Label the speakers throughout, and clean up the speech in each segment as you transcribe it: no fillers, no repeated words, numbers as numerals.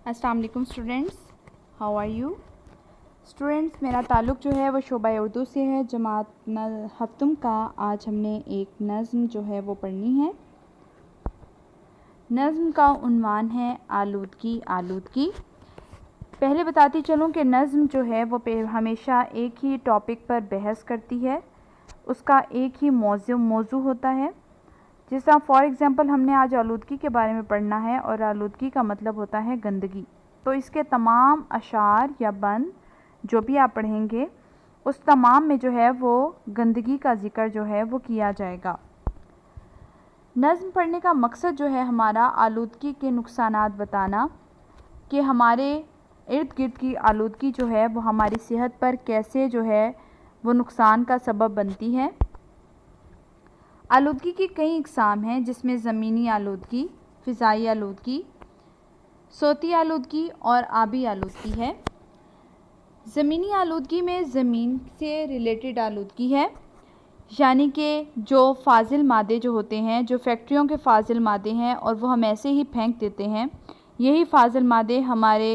Speaker 1: अस्सलाम वालेकुम students, how are you students. मेरा ताल्लुक़ जो है वो शोबा उर्दू से है, जमात हफ्तुम का। आज हमने एक नज़्म जो है वो पढ़नी है। नज़्म का उन्वान है आलूदगी आलूदगी। पहले बताती चलूँ कि नज़्म जो है वो हमेशा एक ही टॉपिक पर बहस करती है, उसका एक ही मौजू होता है। जिस तरह फॉर एग्ज़ाम्पल हमने आज आलूदगी के बारे में पढ़ना है और आलूदगी का मतलब होता है गंदगी। तो इसके तमाम अशार या बंद जो भी आप पढ़ेंगे उस तमाम में जो है वो गंदगी का ज़िक्र जो है वो किया जाएगा। नज़्म पढ़ने का मकसद जो है हमारा आलूदगी के नुकसानात बताना कि हमारे इर्द गिर्द की आलूदगी जो है वो हमारी सेहत पर कैसे जो है वो नुकसान का सबब बनती है। आलूदगी की कई इक़साम हैं, जिसमें ज़मीनी आलूदगी, फ़िज़ाई आलूदगी, सोती आलूदगी और आबी आलूदगी है। ज़मीनी आलूदगी में ज़मीन से रिलेटेड आलूदगी है, यानी कि जो फ़ाज़िल मादे जो होते हैं, जो फैक्ट्रियों के फ़ाज़िल मादे हैं और वो हम ऐसे ही फेंक देते हैं, यही फ़ाज़िल मादे हमारे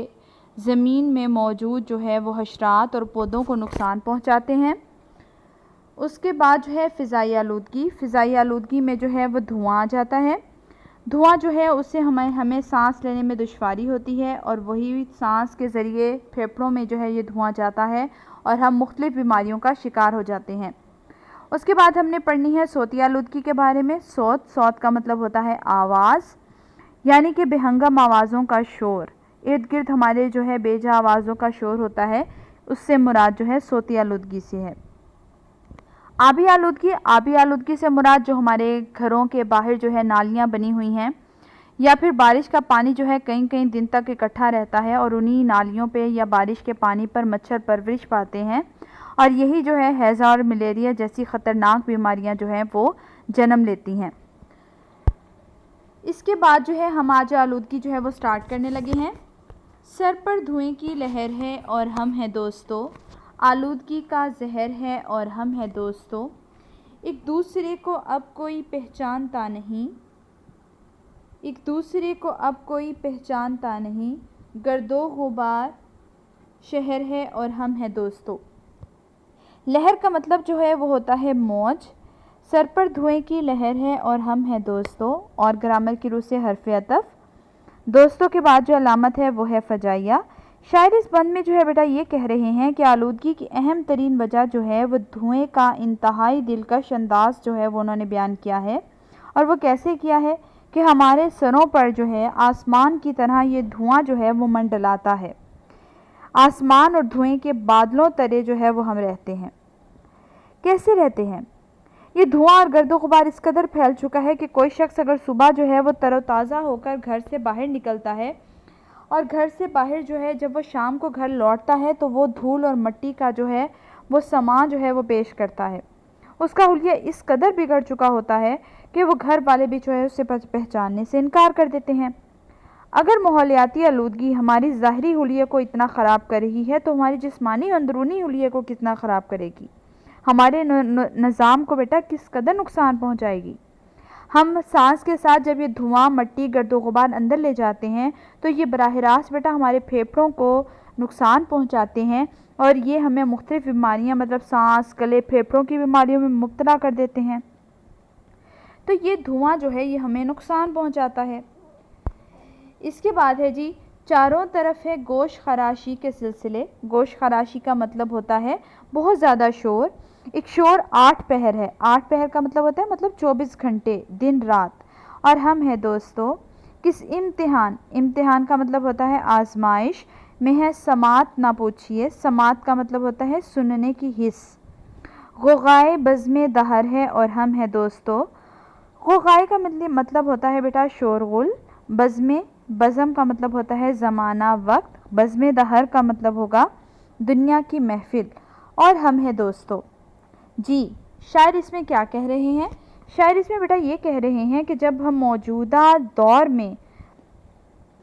Speaker 1: ज़मीन में मौजूद जो है वो हशरात और पौधों को नुकसान पहुँचाते हैं। उसके बाद जो है फ़िज़ाई आलूदगी। फ़िज़ाई आलूदगी में जो है वो धुआं आ जाता है। धुआं जो है उससे हमें सांस लेने में दुश्वारी होती है और वही सांस के ज़रिए फेफड़ों में जो है ये धुआं जाता है और हम मुख्तलिफ़ बीमारियों का शिकार हो जाते हैं। उसके बाद हमने पढ़नी है सोती आलूदगी के बारे में। सौत का मतलब होता है आवाज़, यानी कि बेहंगम आवाज़ों का शोर। इर्द गिर्द हमारे जो है बेजा आवाज़ों का शोर होता है, उससे मुराद जो है सोती आलूदगी से है। आबी आलूदगी से मुराद जो हमारे घरों के बाहर जो है नालियाँ बनी हुई हैं या फिर बारिश का पानी जो है कई कई दिन तक इकट्ठा रहता है और उन्हीं नालियों पे या बारिश के पानी पर मच्छर परवरिश पाते हैं और यही जो है हैज़ा और मलेरिया जैसी ख़तरनाक बीमारियां जो हैं वो जन्म लेती हैं। इसके बाद जो है हम आज आलूदगी जो है वो स्टार्ट करने लगे हैं। सर पर धुएं की लहर है और हम हैं दोस्तों, आलूदगी का जहर है और हम हैं दोस्तों, एक दूसरे को अब कोई पहचानता नहीं, एक दूसरे को अब कोई पहचानता नहीं, गर्दो गुबार शहर है और हम हैं दोस्तों। लहर का मतलब जो है वो होता है मौज। सर पर धुएं की लहर है और हम हैं दोस्तों, और ग्रामर की रूह से हर्फ अतफ। दोस्तों के बाद जो अलामत है वो है फजाइया। शायर इस बंद में जो है बेटा ये कह रहे हैं कि आलूदगी की अहम तरीन वजह जो है वो धुएं का इंतहाई दिलकश अंदाज जो है वो उन्होंने बयान किया है। और वो कैसे किया है कि हमारे सरों पर जो है आसमान की तरह ये धुआं जो है वो मंडलाता है। आसमान और धुएं के बादलों तले जो है वो हम रहते हैं। कैसे रहते हैं? ये धुआं और गर्दो गुबार इस कदर फैल चुका है कि कोई शख्स अगर सुबह जो है वो तरोताज़ा होकर घर से बाहर निकलता है और घर से बाहर जो है जब वो शाम को घर लौटता है तो वो धूल और मिट्टी का जो है वो समा जो है वो पेश करता है। उसका हुलिया इस कदर बिगड़ चुका होता है कि वो घर वाले भी जो है उसे पहचानने से इनकार कर देते हैं। अगर माहौलियाती आलूदगी हमारी ज़ाहरी हुलिये को इतना ख़राब कर रही है तो हमारी जिस्मानी अंदरूनी हुलिये को कितना ख़राब करेगी, हमारे निज़ाम को बेटा किस कदर नुकसान पहुंचाएगी। हम सांस के साथ जब ये धुआं मिट्टी गर्दो गुबार अंदर ले जाते हैं तो ये बराह रास्त बेटा हमारे फेफड़ों को नुकसान पहुंचाते हैं और ये हमें मुख्तलिफ़ बीमारियां मतलब सांस गले फेफड़ों की बीमारियों में मुब्तला कर देते हैं। तो ये धुआं जो है ये हमें नुकसान पहुंचाता है। इसके बाद है जी, चारों तरफ है गोश खराशी के सिलसिले। गोश खराशी का मतलब होता है बहुत ज़्यादा शोर। एक शोर 8 पहर है। 8 पहर का मतलब होता है मतलब 24 घंटे दिन रात। और हम हैं दोस्तों किस इम्तिहान, इम्तिहान का मतलब होता है आजमाइश में है। समात ना पूछिए, समात का मतलब होता है सुनने की हिस्स। गुगाए बज़्मे दहर है और हम हैं दोस्तों। गुगाए का मतलब होता है बेटा शोरगुल। बज़म का मतलब होता है ज़माना वक्त। बज़्मे दहर का मतलब होगा दुनिया की महफिल। और हम हैं दोस्तों। जी शायर इसमें क्या कह रहे हैं? शायर इसमें बेटा ये कह रहे हैं कि जब हम मौजूदा दौर में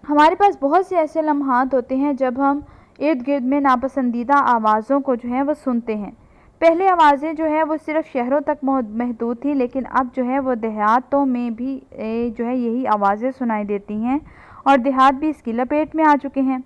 Speaker 1: हमारे पास बहुत से ऐसे लम्हात होते हैं जब हम इर्द गिर्द में नापसंदीदा आवाज़ों को जो है वो सुनते हैं। पहले आवाज़ें जो है वो सिर्फ़ शहरों तक महदूद थी, लेकिन अब जो है वो देहातों में भी जो है यही आवाज़ें सुनाई देती हैं और देहात भी इसकी लपेट में आ चुके हैं।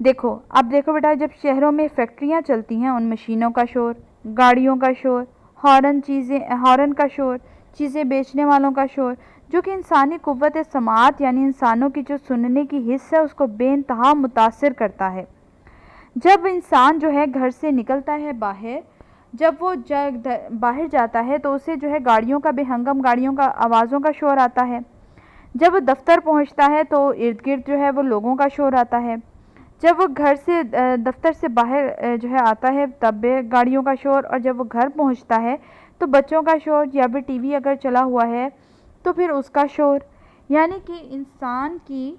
Speaker 1: अब देखो बेटा, जब शहरों में फैक्ट्रियाँ चलती हैं, उन मशीनों का शोर, गाड़ियों का शोर, हॉर्न का शोर, चीज़ें बेचने वालों का शोर, जो कि इंसानी कुव्वत समात यानी इंसानों की जो सुनने की हिस्स है उसको बेइंतहा मुतासिर करता है। जब इंसान जो है घर से निकलता है बाहर, जब वो बाहर जाता है तो उसे जो है गाड़ियों का बेहंगम, गाड़ियों का आवाज़ों का शोर आता है। जब वो दफ्तर पहुंचता है तो इर्द गिर्द जो है वो लोगों का शोर आता है। जब वो घर से दफ्तर से बाहर जो है आता है तब गाड़ियों का शोर, और जब वो घर पहुंचता है तो बच्चों का शोर, या फिर टीवी अगर चला हुआ है तो फिर उसका शोर। यानी कि इंसान की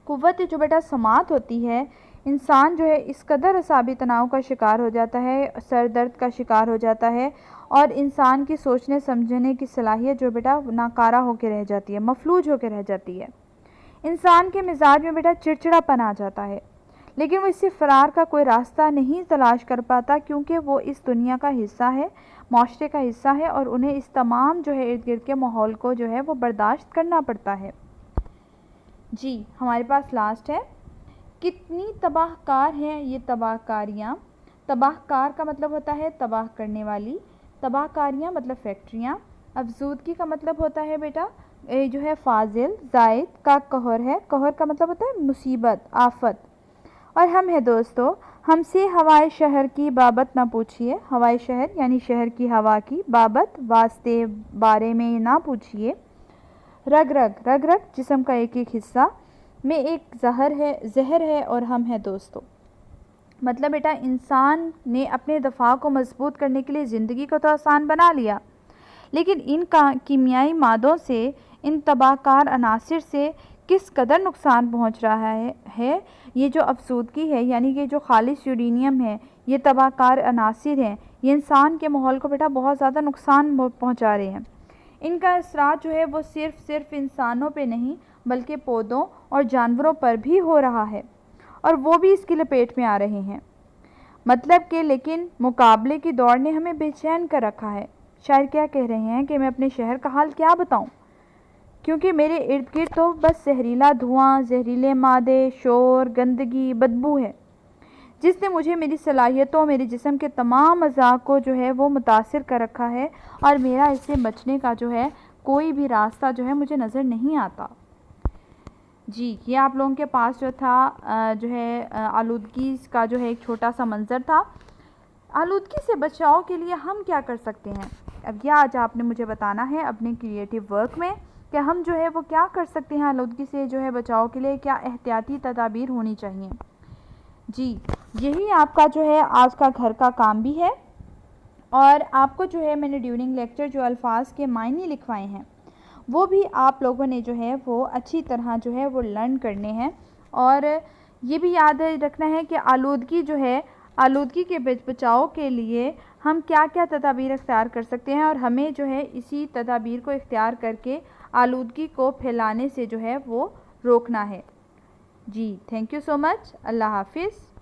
Speaker 1: कुव्वत जो बेटा समात होती है, इंसान जो है इस कदर असाबी तनाव का शिकार हो जाता है, सर दर्द का शिकार हो जाता है, और इंसान की सोचने समझने की सलाहियत जो बेटा नाकारा होकर रह जाती है, मफलूज होकर रह जाती है। इंसान के मिजाज में बेटा चिड़चिड़ापन आ जाता है, लेकिन वो इससे फ़रार का कोई रास्ता नहीं तलाश कर पाता, क्योंकि वो इस दुनिया का हिस्सा है, माशरे का हिस्सा है, और उन्हें इस तमाम जो है इर्द गिर्द के माहौल को जो है वो बर्दाश्त करना पड़ता है। जी, हमारे पास लास्ट है, कितनी तबाहकार हैं ये तबाहकारियाँ। तबाहकार का मतलब होता है तबाह करने वाली, तबाहकारियाँ मतलब फैक्ट्रियाँ। अफजूदगी का मतलब होता है बेटा जो है फाजिल, जायद का कहर है, कहर का मतलब होता है मुसीबत, आफत। और हम है दोस्तों, हमसे हवाए शहर की बाबत ना पूछिए, हवाए शहर यानी शहर की हवा की, बाबत वास्ते बारे में ना पूछिए। रग रग, रग रग जिस्म का एक एक हिस्सा में एक जहर है और हम है दोस्तों। मतलब बेटा इंसान ने अपने दफ़ा को मजबूत करने के लिए ज़िंदगी को तो आसान बना लिया, लेकिन इन कीमियाई मादों से, इन तबाहकार अनासिर से किस कदर नुकसान पहुंच रहा है। ये जो अफसूदगी है, यानी कि जो खालिश यूरेनियम है, ये तबाहकार अनासिर हैं, ये इंसान के माहौल को बेटा बहुत ज़्यादा नुकसान पहुंचा रहे हैं। इनका असरात जो है वो सिर्फ इंसानों पे नहीं बल्कि पौधों और जानवरों पर भी हो रहा है, और वो भी इसकी लपेट में आ रहे हैं। मतलब कि लेकिन मुकाबले की दौड़ ने हमें बेचैन कर रखा है। शायर क्या कह रहे हैं कि मैं अपने शहर का हाल क्या बताऊं, क्योंकि मेरे इर्द गिर्द तो बस जहरीला धुआं, जहरीले मादे, शोर, गंदगी, बदबू है, जिसने मुझे मेरी सलाहियतों, मेरे जिस्म के तमाम अज़ा को जो है वो मुतासिर कर रखा है, और मेरा इससे बचने का जो है कोई भी रास्ता जो है मुझे नज़र नहीं आता। जी, ये आप लोगों के पास जो था जो है आलूदगी का जो है एक छोटा सा मंज़र था। आलूदगी से बचाव के लिए हम क्या कर सकते हैं, अब यह आज आपने मुझे बताना है अपने क्रिएटिव वर्क में कि हम जो है वो क्या कर सकते हैं आलूदगी से जो है बचाव के लिए, क्या एहतियाती तदाबीर होनी चाहिए। जी, यही आपका जो है आज का घर का काम भी है, और आपको जो है मैंने ड्यूरिंग लेक्चर जो अल्फाज के मायने लिखवाए हैं वो भी आप लोगों ने जो है वो अच्छी तरह जो है वो लर्न करने हैं। और ये भी याद रखना है कि आलूदगी जो है, आलूदगी के बचाव के लिए हम क्या क्या तदाबीर इख्तियार कर सकते हैं, और हमें जो है इसी तदाबीर को इख्तियार करके आलूदगी को फैलाने से जो है वो रोकना है। जी, थैंक यू सो मच। अल्लाह हाफिज़।